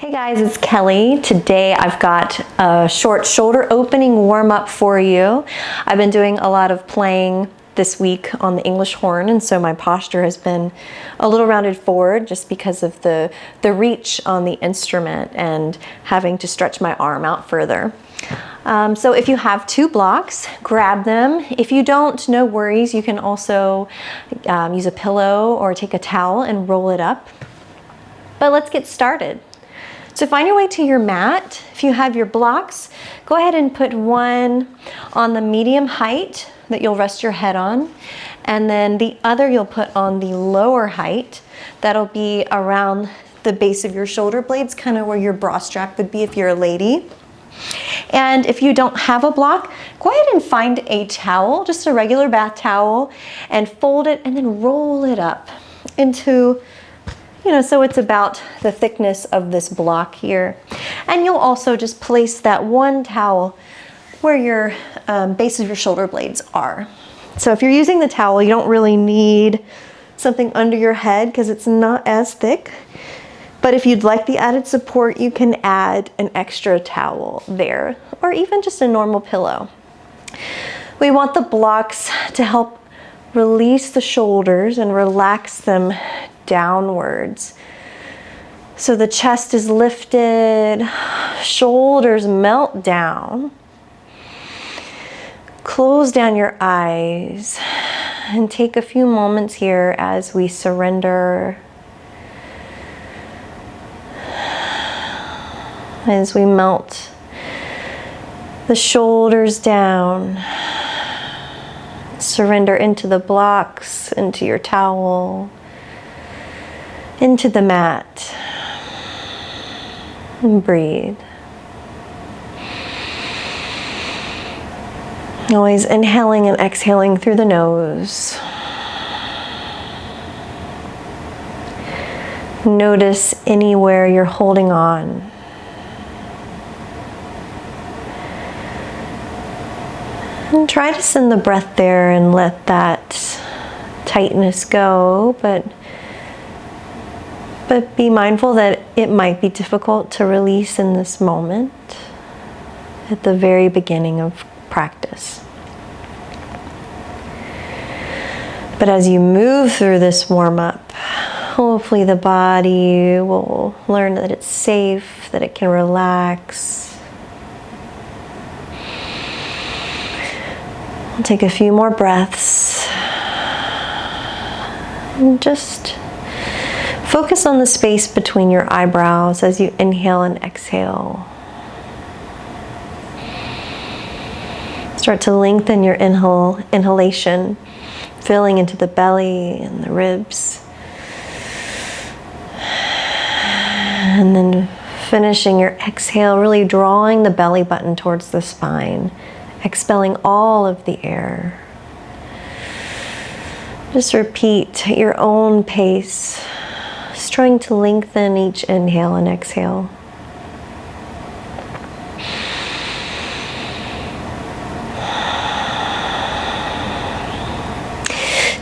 Hey guys, it's Kelly. Today I've got a short shoulder opening warm-up for you. I've been doing a lot of playing this week on the English horn, and so my posture has been a little rounded forward just because of the reach on the instrument and having to stretch my arm out further. So if you have two blocks, grab them. If you don't, no worries. You can also use a pillow or take a towel and roll it up. But let's get started. So find your way to your mat. If you have your blocks, go ahead and put one on the medium height that you'll rest your head on, and then the other you'll put on the lower height. That'll be around the base of your shoulder blades, kind of where your bra strap would be if you're a lady. And if you don't have a block, go ahead and find a towel, just a regular bath towel, and fold it and then roll it up into, so it's about the thickness of this block here. And you'll also just place that one towel where your base of your shoulder blades are. So if you're using the towel, you don't really need something under your head because it's not as thick. But if you'd like the added support, you can add an extra towel there, or even just a normal pillow. We want the blocks to help release the shoulders and relax them downwards. So the chest is lifted, shoulders melt down. Close down your eyes and take a few moments here as we surrender, as we melt the shoulders down. Surrender into the blocks, into your towel, into the mat, and breathe. Always inhaling and exhaling through the nose. Notice anywhere you're holding on. And try to send the breath there and let that tightness go, but be mindful that it might be difficult to release in this moment at the very beginning of practice. But as you move through this warm-up, hopefully the body will learn that it's safe, that it can relax. We'll take a few more breaths and just focus on the space between your eyebrows as you inhale and exhale. Start to lengthen your inhalation, filling into the belly and the ribs. And then finishing your exhale, really drawing the belly button towards the spine, expelling all of the air. Just repeat at your own pace, just trying to lengthen each inhale and exhale.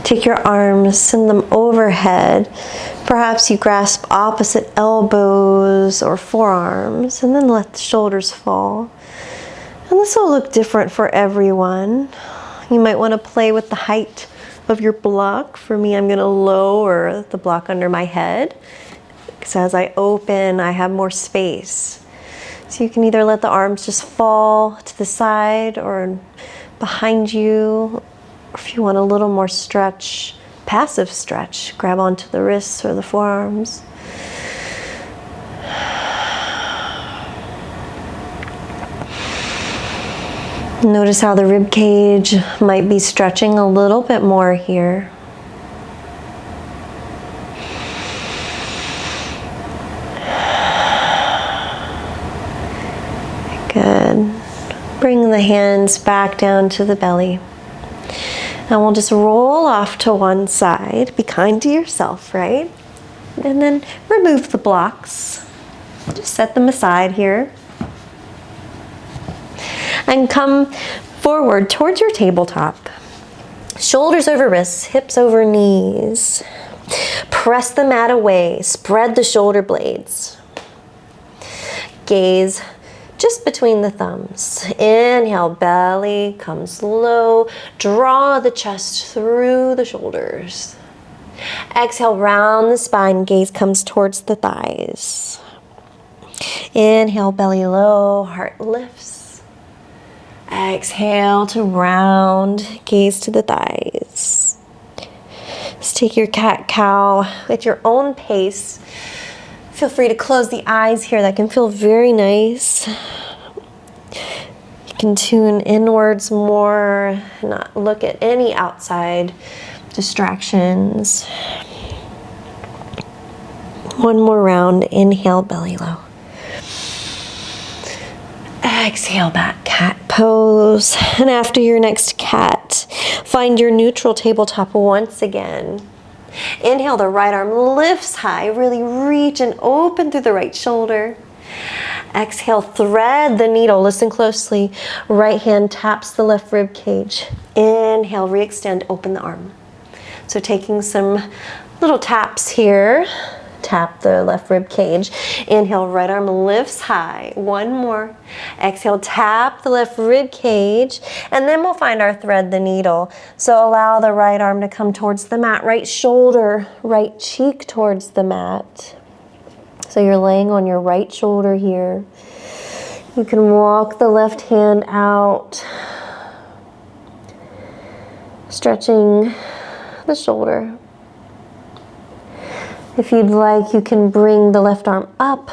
Take your arms, send them overhead. Perhaps you grasp opposite elbows or forearms, and then let the shoulders fall. And this will look different for everyone. You might want to play with the height of your block. For me, I'm going to lower the block under my head, because as I open, I have more space. So you can either let the arms just fall to the side or behind you. If you want a little more stretch, passive stretch, grab onto the wrists or the forearms. Notice how the rib cage might be stretching a little bit more here. Good. Bring the hands back down to the belly. And we'll just roll off to one side. Be kind to yourself, right? And then remove the blocks. Just set them aside here. And come forward towards your tabletop. Shoulders over wrists, hips over knees. Press the mat away. Spread the shoulder blades. Gaze just between the thumbs. Inhale, belly comes low. Draw the chest through the shoulders. Exhale, round the spine. Gaze comes towards the thighs. Inhale, belly low, heart lifts. Exhale to round, gaze to the thighs. Just take your cat-cow at your own pace. Feel free to close the eyes here. That can feel very nice. You can tune inwards more, not look at any outside distractions. One more round. Inhale, belly low. Exhale, back cat pose. And after your next cat, find your neutral tabletop once again. Inhale, the right arm lifts high. Really reach and open through the right shoulder. Exhale, thread the needle. Listen closely. Right hand taps the left rib cage. Inhale, re-extend, open the arm. So taking some little taps here. Tap the left rib cage. Inhale, right arm lifts high. One more. Exhale, tap the left rib cage. And then we'll find our thread the needle. So allow the right arm to come towards the mat. Right shoulder, right cheek towards the mat. So you're laying on your right shoulder here. You can walk the left hand out. Stretching the shoulder. If you'd like, you can bring the left arm up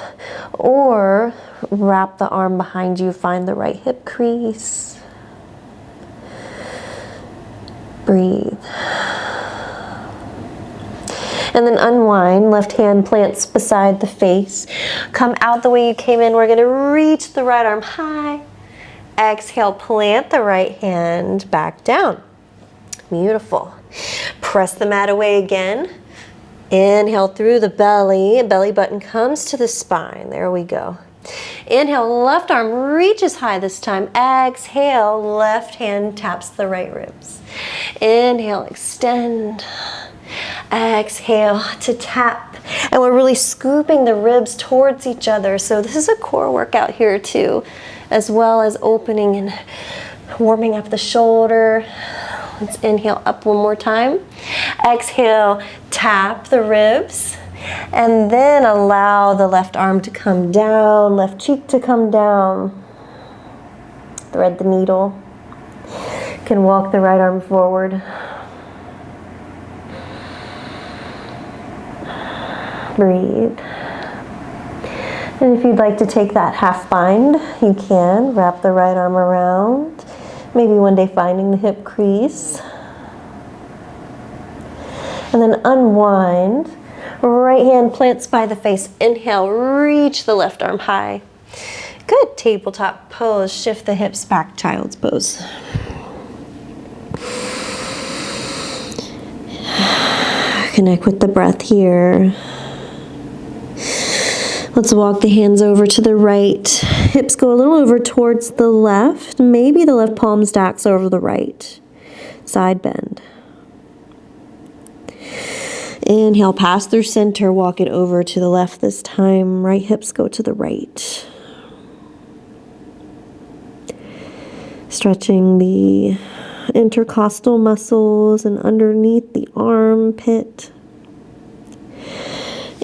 or wrap the arm behind you. Find the right hip crease. Breathe. And then unwind. Left hand plants beside the face. Come out the way you came in. We're going to reach the right arm high. Exhale, plant the right hand back down. Beautiful. Press the mat away again. Inhale through the belly. Belly button comes to the spine. There we go. Inhale, left arm reaches high this time. Exhale, left hand taps the right ribs. Inhale, extend. Exhale to tap. And we're really scooping the ribs towards each other. So this is a core workout here too, as well as opening and warming up the shoulder. Let's inhale up one more time. Exhale, tap the ribs. And then allow the left arm to come down, left cheek to come down. Thread the needle. You can walk the right arm forward. Breathe. And if you'd like to take that half bind, you can. Wrap the right arm around. Maybe one day finding the hip crease. And then unwind. Right hand plants by the face. Inhale, reach the left arm high. Good. Tabletop pose. Shift the hips back, child's pose. Connect with the breath here. Let's walk the hands over to the right. Hips go a little over towards the left. Maybe the left palm stacks over the right. Side bend. Inhale, pass through center. Walk it over to the left this time. Right hips go to the right. Stretching the intercostal muscles and underneath the armpit.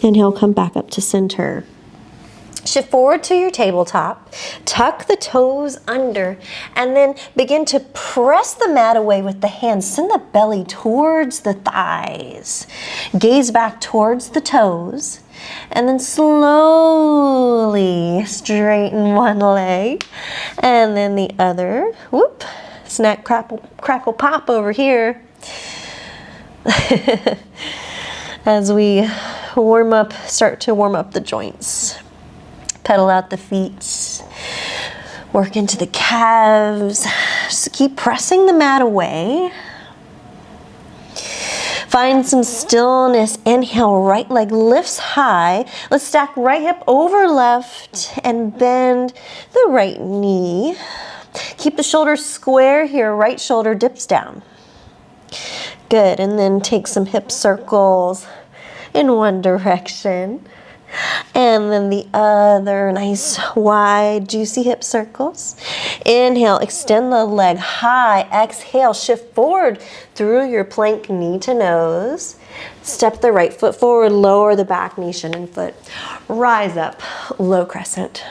Inhale, come back up to center. Shift forward to your tabletop, tuck the toes under, and then begin to press the mat away with the hands. Send the belly towards the thighs. Gaze back towards the toes, and then slowly straighten one leg, and then the other. Whoop, snack, crackle, pop over here. As we start to warm up the joints. Pedal out the feet, work into the calves. Just keep pressing the mat away. Find some stillness. Inhale, right leg lifts high. Let's stack right hip over left and bend the right knee. Keep the shoulders square here. Right shoulder dips down. Good, and then take some hip circles in one direction. And then the other, nice wide, juicy hip circles. Inhale, extend the leg high. Exhale, shift forward through your plank, knee to nose. Step the right foot forward, lower the back knee, shin and foot. Rise up, low crescent.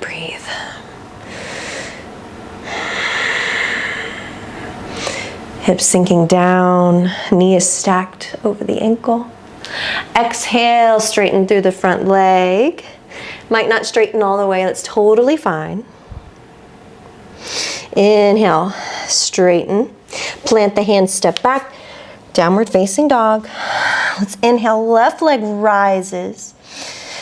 Breathe. Hips sinking down, knee is stacked over the ankle. Exhale, straighten through the front leg. Might not straighten all the way, that's totally fine. Inhale, straighten. Plant the hands, step back, downward facing dog. Let's inhale, left leg rises.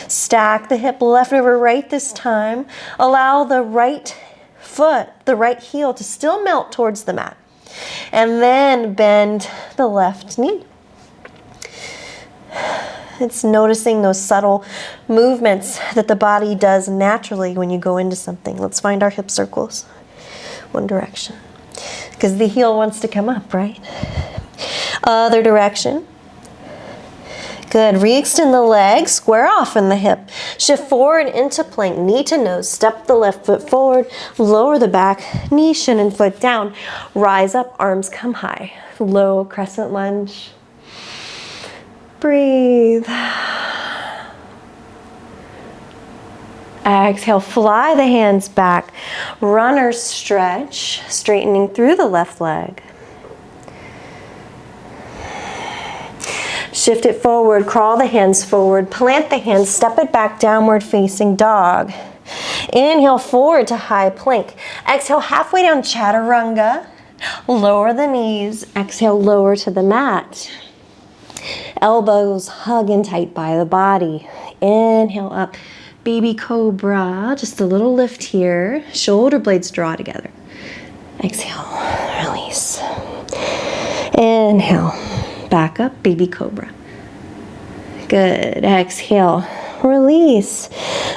Stack the hip left over right this time. Allow the right foot, the right heel to still melt towards the mat. And then bend the left knee. It's noticing those subtle movements that the body does naturally when you go into something. Let's find our hip circles. One direction. Because the heel wants to come up, right? Other direction. Good. Re-extend the leg, square off in the hip. Shift forward into plank, knee to nose. Step the left foot forward, lower the back, knee, shin, and foot down. Rise up, arms come high. Low crescent lunge. Breathe. Exhale, fly the hands back. Runner stretch, straightening through the left leg. Shift it forward, crawl the hands forward, plant the hands, step it back, downward facing dog. Inhale forward to high plank. Exhale, halfway down chaturanga. Lower the knees. Exhale, lower to the mat. Elbows hug in tight by the body. Inhale up, baby cobra. Just a little lift here. Shoulder blades draw together. Exhale, release. Inhale. Back up, baby cobra. Good. Exhale, release.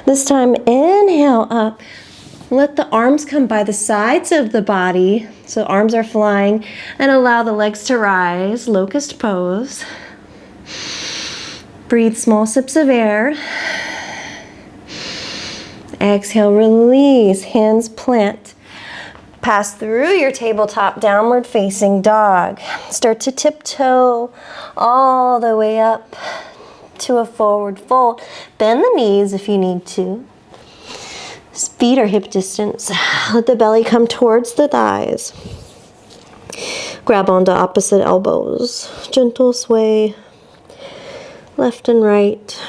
This time, inhale up. Let the arms come by the sides of the body, so arms are flying, and allow the legs to rise, locust pose. Breathe small sips of air. Exhale, release, hands plant. Pass through your tabletop, downward facing dog. Start to tiptoe all the way up to a forward fold. Bend the knees if you need to. Feet are hip distance. Let the belly come towards the thighs. Grab onto opposite elbows. Gentle sway, left and right.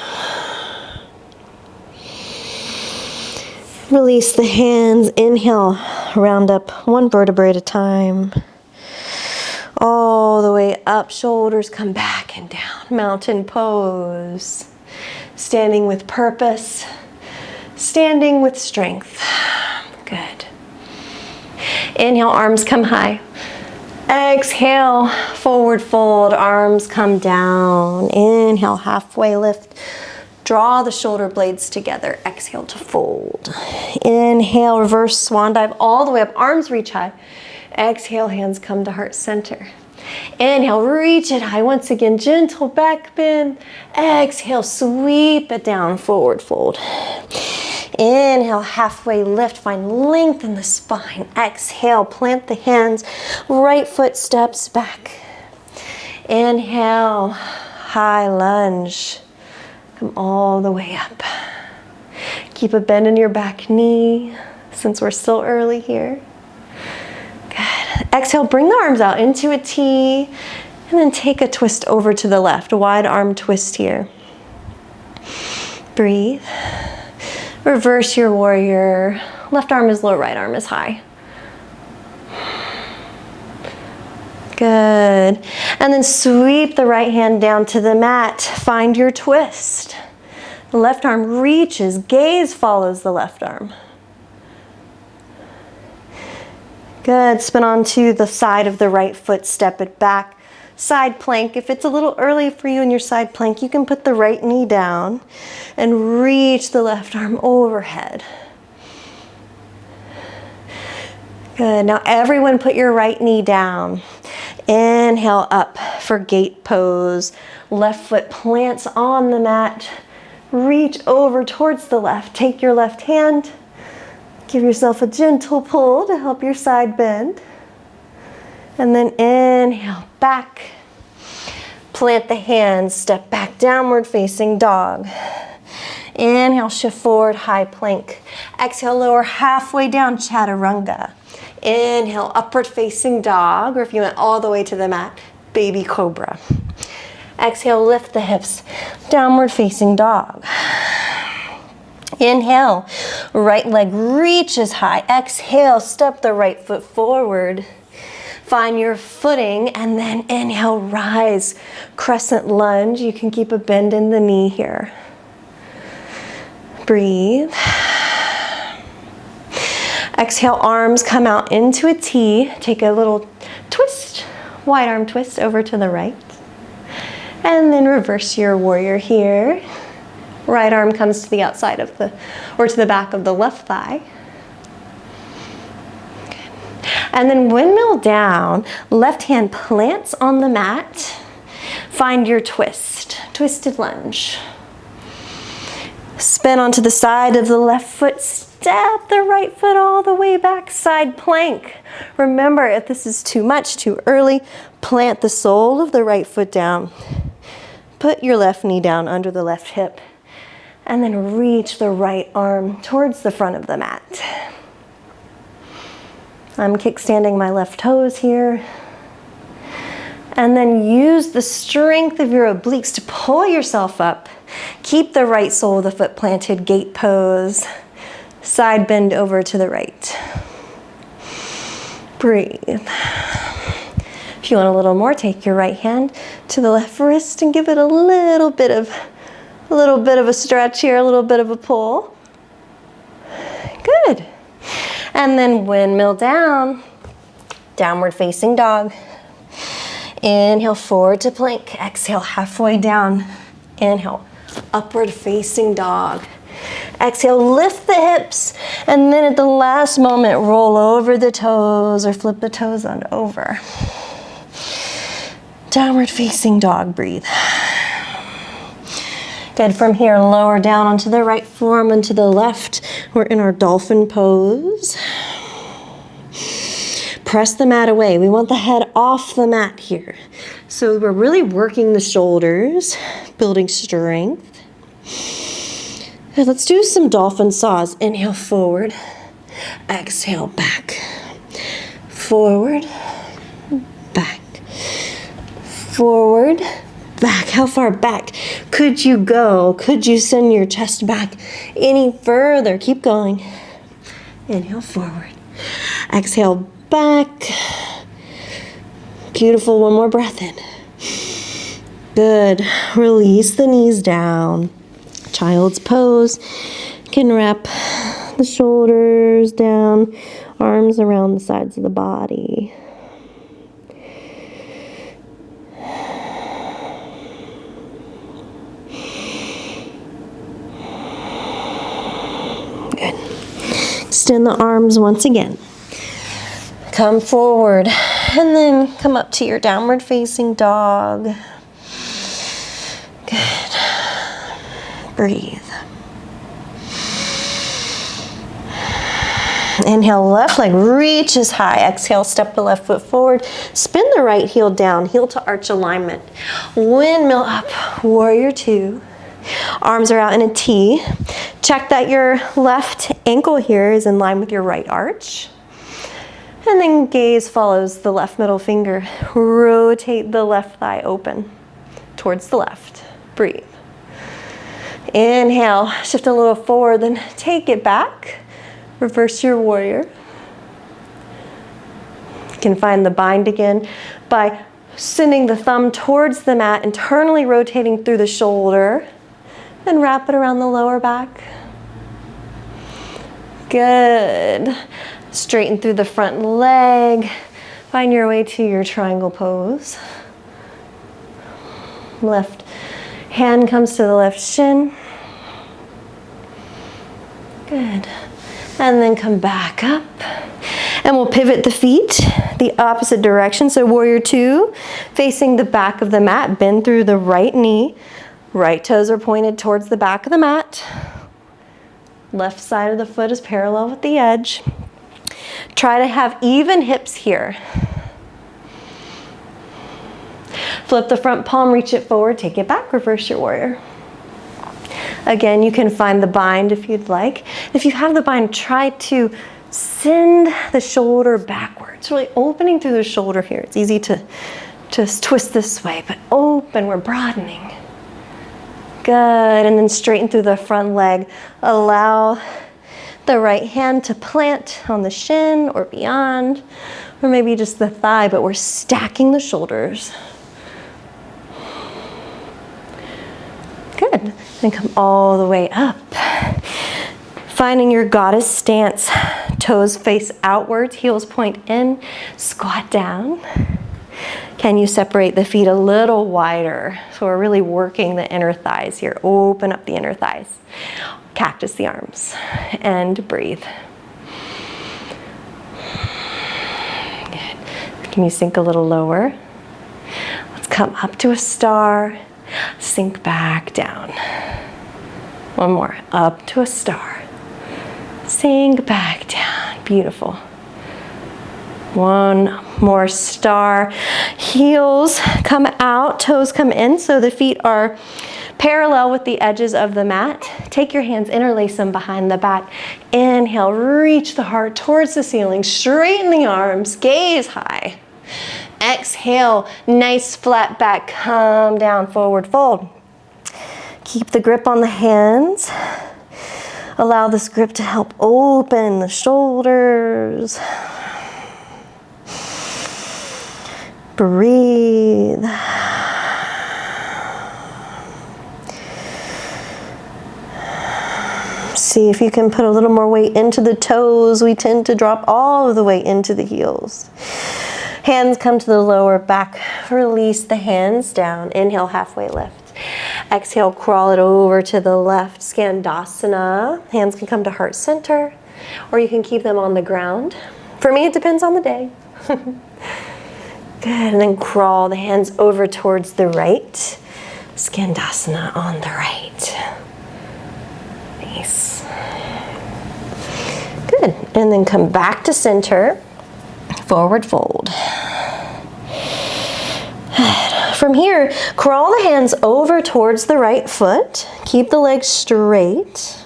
Release the hands. Inhale, round up one vertebrae at a time. All the way up, shoulders come back and down. Mountain pose. Standing with purpose. Standing with strength. Good. Inhale, arms come high. Exhale, forward fold, arms come down. Inhale, halfway lift. Draw the shoulder blades together. Exhale to fold. Inhale, reverse swan dive all the way up. Arms reach high. Exhale, hands come to heart center. Inhale, reach it high. Once again, gentle back bend. Exhale, sweep it down, forward fold. Inhale, halfway lift. Find length in the spine. Exhale, plant the hands. Right foot steps back. Inhale, high lunge. Come all the way up. Keep a bend in your back knee since we're still early here. Good. Exhale, bring the arms out into a T and then take a twist over to the left. A wide arm twist here. Breathe. Reverse your warrior. Left arm is low, right arm is high. Good. And then sweep the right hand down to the mat. Find your twist. The left arm reaches, gaze follows the left arm. Good. Spin onto the side of the right foot, step it back. Side plank. If it's a little early for you in your side plank, you can put the right knee down and reach the left arm overhead. Good. Now everyone put your right knee down. Inhale up for gate pose. Left foot plants on the mat. Reach over towards the left. Take your left hand. Give yourself a gentle pull to help your side bend. And then inhale back. Plant the hands, step back, downward facing dog. Inhale, shift forward, high plank. Exhale, lower halfway down, chaturanga. Inhale, upward facing dog, or if you went all the way to the mat, baby cobra. Exhale, lift the hips, downward facing dog. Inhale, right leg reaches high. Exhale, step the right foot forward. Find your footing and then inhale, rise, crescent lunge. You can keep a bend in the knee here. Breathe. Exhale, arms come out into a T. Take a little twist, wide arm twist over to the right. And then reverse your warrior here. Right arm comes to the outside of or to the back of the left thigh. And then windmill down, left hand plants on the mat. Find your twist, twisted lunge. Spin onto the side of the left foot, step the right foot all the way back, side plank. Remember, if this is too much, too early, plant the sole of the right foot down. Put your left knee down under the left hip, and then reach the right arm towards the front of the mat. I'm kickstanding my left toes here. And then use the strength of your obliques to pull yourself up. Keep the right sole of the foot planted, gate pose. Side bend over to the right. Breathe. If you want a little more, take your right hand to the left wrist and give it a little bit of a stretch here, a little bit of a pull. Good. And then windmill down, downward facing dog. Inhale, forward to plank. Exhale, halfway down. Inhale, upward facing dog. Exhale, lift the hips. And then at the last moment, roll over the toes or flip the toes on over. Downward facing dog, breathe. Good, from here, lower down onto the right forearm and to the left. We're in our dolphin pose. Press the mat away. We want the head off the mat here. So we're really working the shoulders, building strength. Okay, let's do some dolphin saws. Inhale, forward. Exhale, back. Forward, back. Forward, back. How far back could you go? Could you send your chest back any further? Keep going. Inhale, forward. Exhale, back. Beautiful. One more breath in. Good. Release the knees down. Child's pose. Can wrap the shoulders down, arms around the sides of the body. Good. Extend the arms once again. Come forward and then come up to your downward facing dog. Good. Breathe. Inhale, left leg reaches high. Exhale, step the left foot forward. Spin the right heel down, heel to arch alignment. Windmill up, warrior two. Arms are out in a T. Check that your left ankle here is in line with your right arch. And then gaze follows the left middle finger. Rotate the left thigh open towards the left. Breathe. Inhale, shift a little forward, then take it back. Reverse your warrior. You can find the bind again by sending the thumb towards the mat, internally rotating through the shoulder, then wrap it around the lower back. Good. Straighten through the front leg. Find your way to your triangle pose. Left hand comes to the left shin. Good. And then come back up. And we'll pivot the feet the opposite direction. So warrior two, facing the back of the mat, bend through the right knee. Right toes are pointed towards the back of the mat. Left side of the foot is parallel with the edge. Try to have even hips here. Flip the front palm, reach it forward, take it back, reverse your warrior. Again, you can find the bind if you'd like. If you have the bind, try to send the shoulder backwards, really opening through the shoulder here. It's easy to just twist this way, but open, we're broadening. Good, and then straighten through the front leg. Allow the right hand to plant on the shin or beyond, or maybe just the thigh, but we're stacking the shoulders. Good, and come all the way up. Finding your goddess stance. Toes face outwards, heels point in, squat down. Can you separate the feet a little wider? So we're really working the inner thighs here. Open up the inner thighs. Cactus the arms and breathe. Good. Can you sink a little lower? Let's come up to a star. Sink back down. One more. Up to a star. Sink back down. Beautiful. One more star. Heels come out, toes come in, so the feet are parallel with the edges of the mat. Take your hands, interlace them behind the back. Inhale, reach the heart towards the ceiling. Straighten the arms, gaze high. Exhale, nice flat back, come down, forward fold. Keep the grip on the hands. Allow this grip to help open the shoulders. Breathe. See if you can put a little more weight into the toes. We tend to drop all of the weight into the heels. Hands come to the lower back. Release the hands down. Inhale, halfway lift. Exhale, crawl it over to the left. Skandasana. Hands can come to heart center, or you can keep them on the ground. For me, it depends on the day. Good, and then crawl the hands over towards the right. Skandasana on the right. Nice. Good, and then come back to center. Forward fold. From here, crawl the hands over towards the right foot. Keep the legs straight.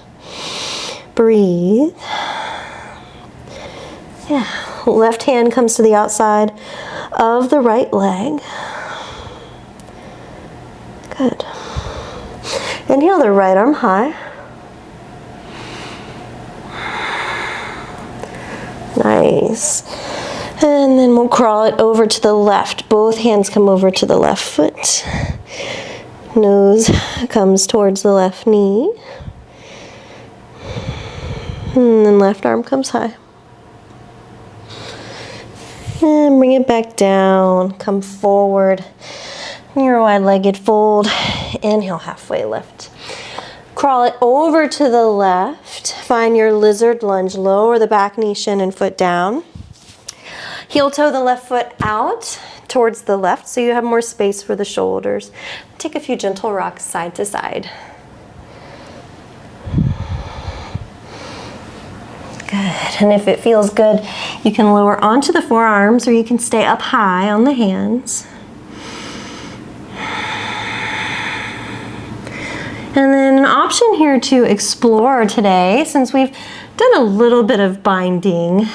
Breathe. Yeah, left hand comes to the outside of the right leg. Good. Inhale the right arm high. Nice. And then we'll crawl it over to the left. Both hands come over to the left foot. Nose comes towards the left knee. And then left arm comes high. And bring it back down. Come forward. Your wide-legged fold. Inhale, halfway lift. Crawl it over to the left. Find your lizard lunge. Lower the back knee, shin, and foot down. Heel toe the left foot out towards the left so you have more space for the shoulders. Take a few gentle rocks side to side. Good, and if it feels good, you can lower onto the forearms or you can stay up high on the hands. And then an option here to explore today, since we've done a little bit of binding,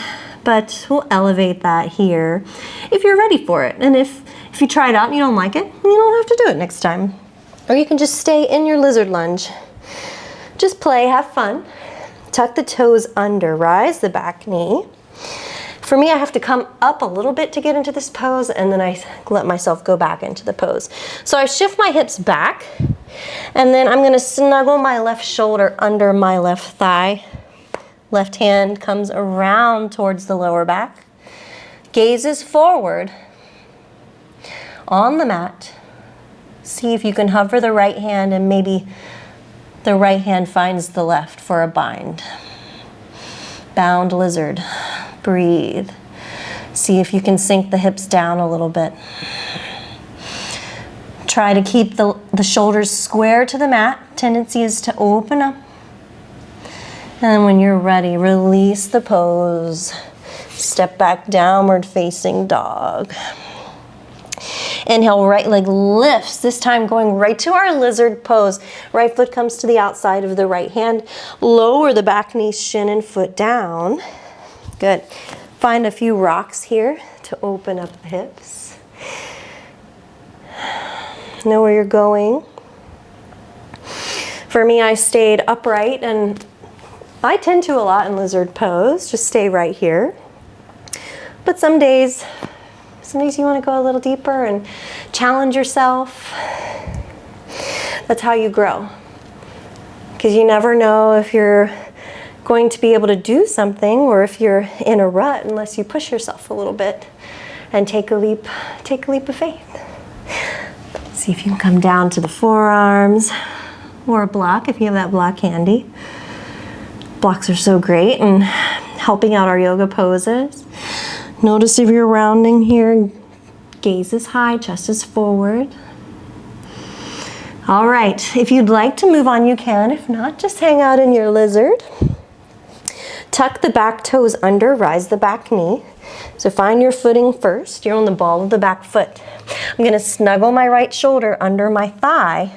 but we'll elevate that here if you're ready for it. And if you try it out and you don't like it, you don't have to do it next time. Or you can just stay in your lizard lunge. Just play, have fun. Tuck the toes under, rise the back knee. For me, I have to come up a little bit to get into this pose, and then I let myself go back into the pose. So I shift my hips back, and then I'm gonna snuggle my left shoulder under my left thigh. Left hand comes around towards the lower back. Gazes forward on the mat. See if you can hover the right hand and maybe the right hand finds the left for a bind. Bound lizard. Breathe. See if you can sink the hips down a little bit. Try to keep the shoulders square to the mat. Tendency is to open up. And when you're ready, release the pose. Step back, downward facing dog. Inhale, right leg lifts, this time going right to our lizard pose. Right foot comes to the outside of the right hand. Lower the back knee, shin and foot down. Good. Find a few rocks here to open up the hips. Know where you're going. For me, I stayed upright, and I tend to a lot in lizard pose. Just stay right here. But some days you want to go a little deeper and challenge yourself. That's how you grow. Because you never know if you're going to be able to do something or if you're in a rut unless you push yourself a little bit and take a leap of faith. See if you can come down to the forearms or a block if you have that block handy. Blocks are so great in helping out our yoga poses. Notice if you're rounding here, gaze is high, chest is forward. All right, if you'd like to move on, you can. If not, just hang out in your lizard. Tuck the back toes under, rise the back knee. So find your footing first. You're on the ball of the back foot. I'm gonna snuggle my right shoulder under my thigh.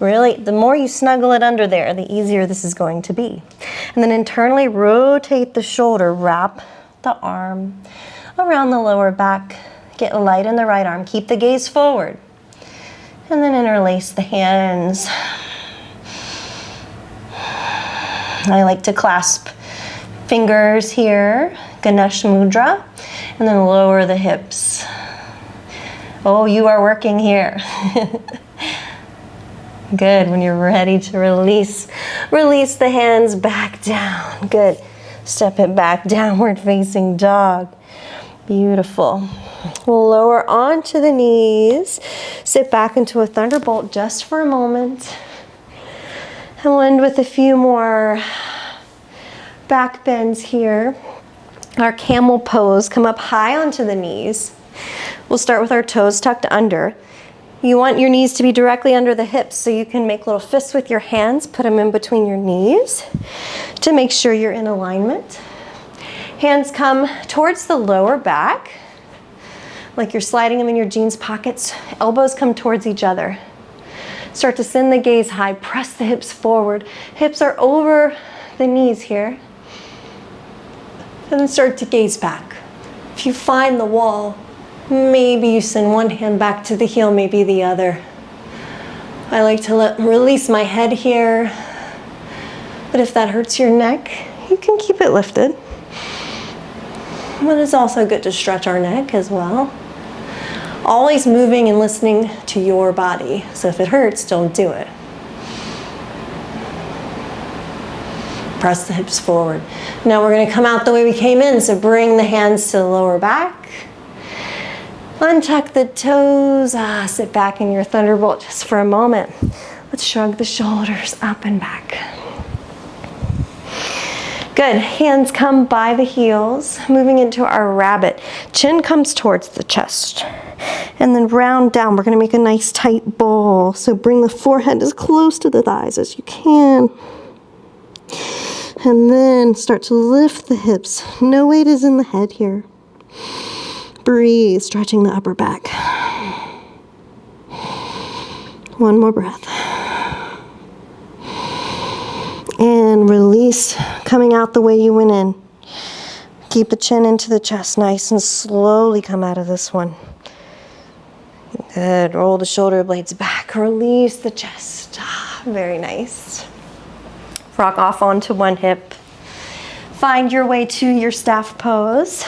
Really, the more you snuggle it under there, the easier this is going to be. And then internally rotate the shoulder, wrap the arm around the lower back. Get light in the right arm. Keep the gaze forward. And then interlace the hands. I like to clasp fingers here, Ganesh Mudra, and then lower the hips. Oh, you are working here. Good. When you're ready to release the hands back down. Good. Step it back, downward facing dog. Beautiful. We'll lower onto the knees. Sit back into a thunderbolt just for a moment. And we'll end with a few more back bends here. Our camel pose. Come up high onto the knees. We'll start with our toes tucked under. You want your knees to be directly under the hips, so you can make little fists with your hands, put them in between your knees to make sure you're in alignment. Hands come towards the lower back, like you're sliding them in your jeans pockets. Elbows come towards each other. Start to send the gaze high, press the hips forward. Hips are over the knees here. And then start to gaze back. If you find the wall, maybe you send one hand back to the heel, maybe the other. I like to release my head here. But if that hurts your neck, you can keep it lifted. But it's also good to stretch our neck as well. Always moving and listening to your body. So if it hurts, don't do it. Press the hips forward. Now we're going to come out the way we came in. So bring the hands to the lower back. Untuck the toes. Sit back in your thunderbolt just for a moment. Let's shrug the shoulders up and back. Good. Hands come by the heels. Moving into our rabbit. Chin comes towards the chest. And then round down. We're going to make a nice tight ball. So bring the forehead as close to the thighs as you can. And then start to lift the hips. No weight is in the head here. Breathe, stretching the upper back. One more breath. And release, coming out the way you went in. Keep the chin into the chest, nice and slowly come out of this one. Good, roll the shoulder blades back, release the chest. Very nice. Rock off onto one hip. Find your way to your staff pose.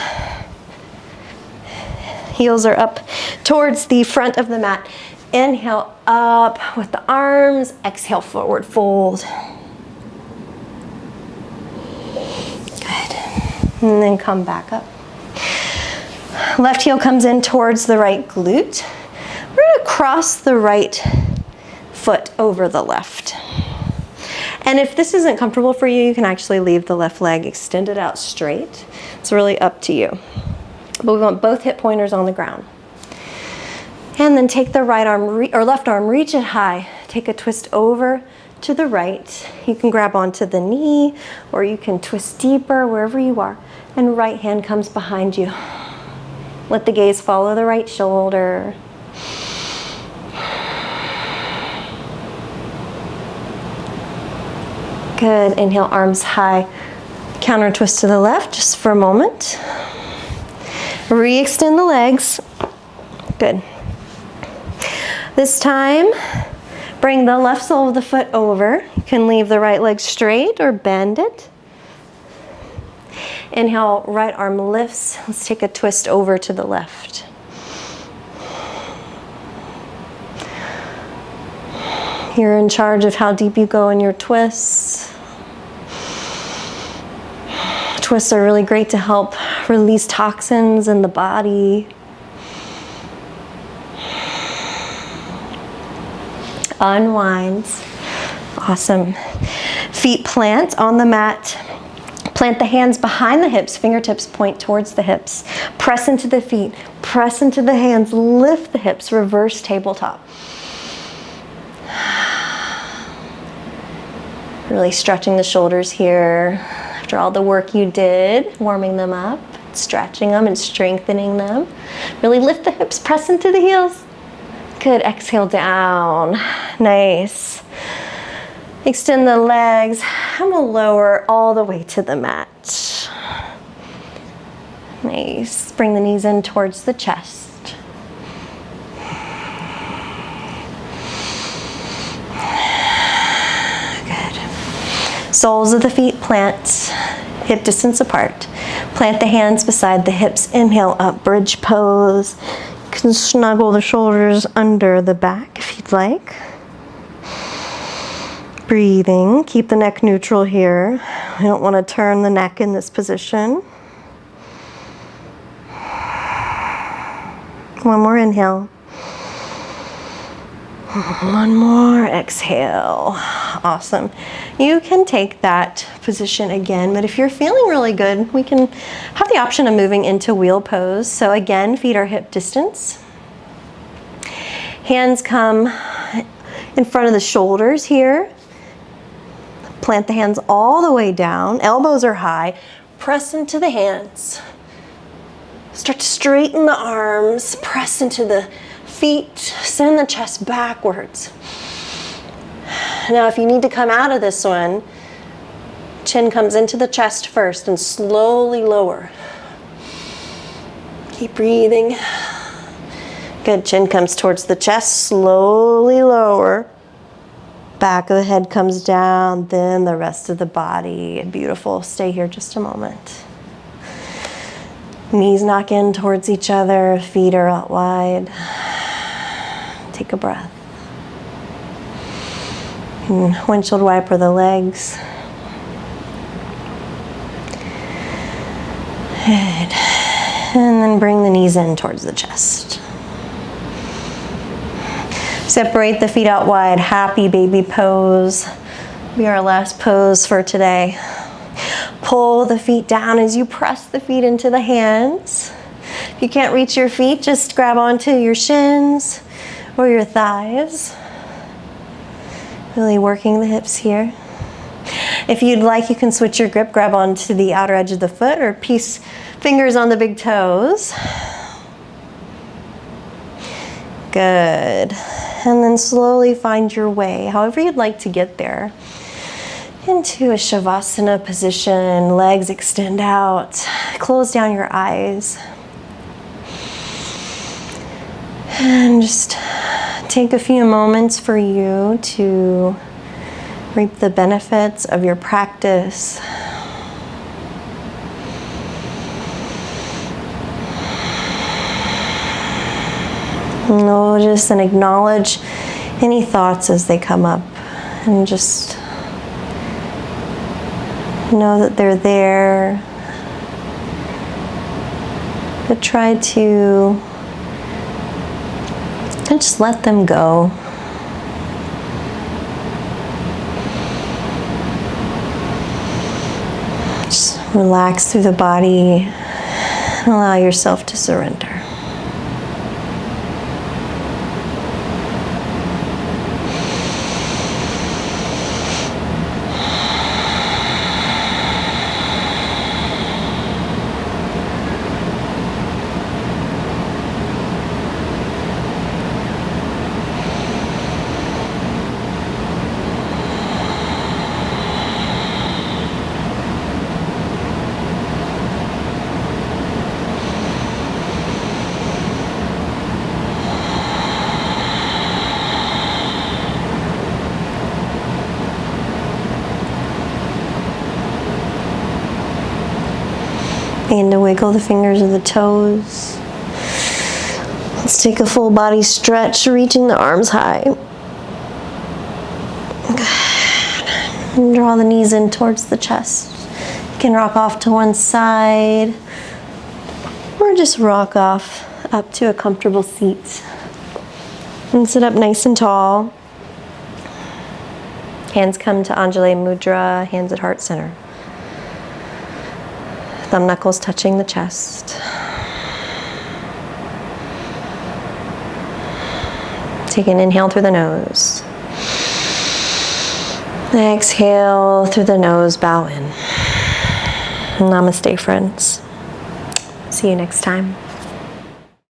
Heels are up towards the front of the mat. Inhale up with the arms. Exhale, forward fold. Good. And then come back up. Left heel comes in towards the right glute. We're going to cross the right foot over the left. And if this isn't comfortable for you, you can actually leave the left leg extended out straight. It's really up to you. But we want both hip pointers on the ground. And then take the right arm or left arm, reach it high. Take a twist over to the right. You can grab onto the knee, or you can twist deeper wherever you are. And right hand comes behind you. Let the gaze follow the right shoulder. Good. Inhale, arms high. Counter twist to the left just for a moment. Re-extend the legs. Good. This time, bring the left sole of the foot over. You can leave the right leg straight or bend it. Inhale, right arm lifts. Let's take a twist over to the left. You're in charge of how deep you go in your twists. Twists are really great to help release toxins in the body. Unwinds. Awesome. Feet plant on the mat. Plant the hands behind the hips, fingertips point towards the hips. Press into the feet, press into the hands, lift the hips, reverse tabletop. Really stretching the shoulders here after all the work you did, warming them up, stretching them and strengthening them. Really lift the hips, press into the heels. Good, exhale down, nice. Extend the legs, and we'll lower all the way to the mat. Nice, bring the knees in towards the chest. Good. Soles of the feet plant, hip distance apart. Plant the hands beside the hips, inhale up, bridge pose. You can snuggle the shoulders under the back if you'd like. Breathing, keep the neck neutral here. We don't want to turn the neck in this position. One more inhale. One more exhale. Awesome. You can take that position again, but if you're feeling really good, we can have the option of moving into wheel pose. So again, feet are hip distance. Hands come in front of the shoulders here. Plant the hands all the way down. Elbows are high. Press into the hands. Start to straighten the arms. Press into the feet. Send the chest backwards. Now, if you need to come out of this one, chin comes into the chest first and slowly lower. Keep breathing. Good, chin comes towards the chest, slowly lower. Back of the head comes down, then the rest of the body. Beautiful. Stay here just a moment. Knees knock in towards each other, feet are out wide. Take a breath. And windshield wiper the legs. Good. And then bring the knees in towards the chest. Separate the feet out wide, happy baby pose. Be our last pose for today. Pull the feet down as you press the feet into the hands. If you can't reach your feet, just grab onto your shins or your thighs. Really working the hips here. If you'd like, you can switch your grip, grab onto the outer edge of the foot or piece fingers on the big toes. Good. And then slowly find your way, however you'd like to get there, into a Shavasana position. Legs extend out. Close down your eyes. And just take a few moments for you to reap the benefits of your practice. Notice and acknowledge any thoughts as they come up, and just know that they're there. But try to just let them go. Relax through the body and allow yourself to surrender. Begin to wiggle the fingers of the toes. Let's take a full body stretch, reaching the arms high. And draw the knees in towards the chest. You can rock off to one side, or just rock off up to a comfortable seat. And sit up nice and tall. Hands come to Anjali Mudra, hands at heart center. Thumb knuckles touching the chest. Take an inhale through the nose. Exhale through the nose, bow in. Namaste, friends. See you next time.